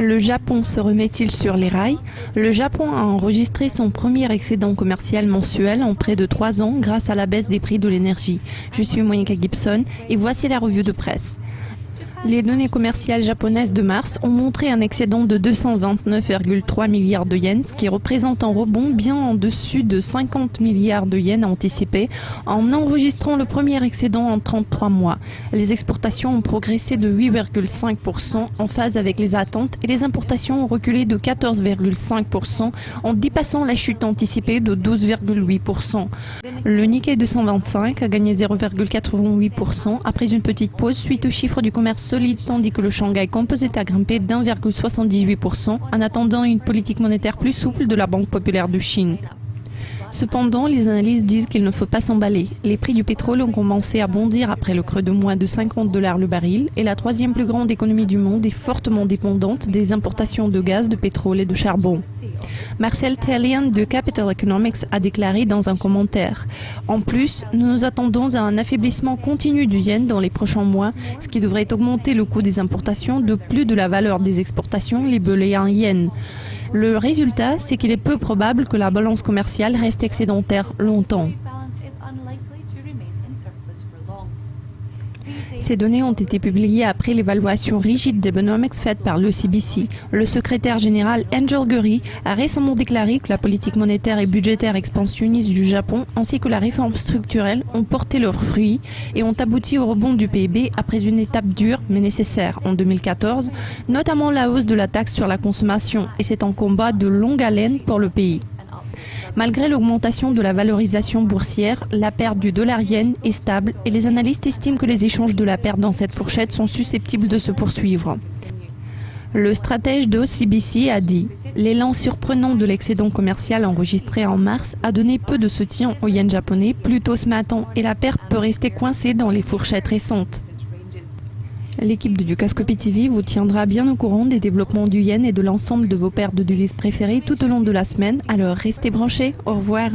Le Japon se remet-il sur les rails? Le Japon a enregistré son premier excédent commercial mensuel en près de 3 ans grâce à la baisse des prix de l'énergie. Je suis Monica Gibson et voici la revue de presse. Les données commerciales japonaises de mars ont montré un excédent de 229,3 milliards de yens, ce qui représente un rebond bien en dessus de 50 milliards de yens anticipés, en enregistrant le premier excédent en 33 mois. Les exportations ont progressé de 8,5% en phase avec les attentes et les importations ont reculé de 14,5% en dépassant la chute anticipée de 12,8%. Le Nikkei 225 a gagné 0,88% après une petite pause suite aux chiffres du commerce solide, tandis que le Shanghai Composite a grimpé d'1,78% en attendant une politique monétaire plus souple de la Banque populaire de Chine. Cependant, les analystes disent qu'il ne faut pas s'emballer. Les prix du pétrole ont commencé à bondir après le creux de moins de 50 $ le baril et la troisième plus grande économie du monde est fortement dépendante des importations de gaz, de pétrole et de charbon. Marcel Talian de Capital Economics a déclaré dans un commentaire « En plus, nous nous attendons à un affaiblissement continu du yen dans les prochains mois, ce qui devrait augmenter le coût des importations de plus de la valeur des exportations libellées en yens. Le résultat, c'est qu'il est peu probable que la balance commerciale reste excédentaire longtemps. » Ces données ont été publiées après l'évaluation rigide d'Economics faite par l'ECBC. Le secrétaire général Angel Gurry a récemment déclaré que la politique monétaire et budgétaire expansionniste du Japon ainsi que la réforme structurelle ont porté leurs fruits et ont abouti au rebond du PIB après une étape dure mais nécessaire en 2014, notamment la hausse de la taxe sur la consommation, et c'est un combat de longue haleine pour le pays. Malgré l'augmentation de la valorisation boursière, la perte du dollar-yen est stable et les analystes estiment que les échanges de la perte dans cette fourchette sont susceptibles de se poursuivre. Le stratège de OCBC a dit « L'élan surprenant de l'excédent commercial enregistré en mars a donné peu de soutien au yen japonais plus tôt ce matin et la perte peut rester coincée dans les fourchettes récentes. » L'équipe de Dukascopy TV vous tiendra bien au courant des développements du yen et de l'ensemble de vos paires de devises préférées tout au long de la semaine, alors restez branchés, au revoir.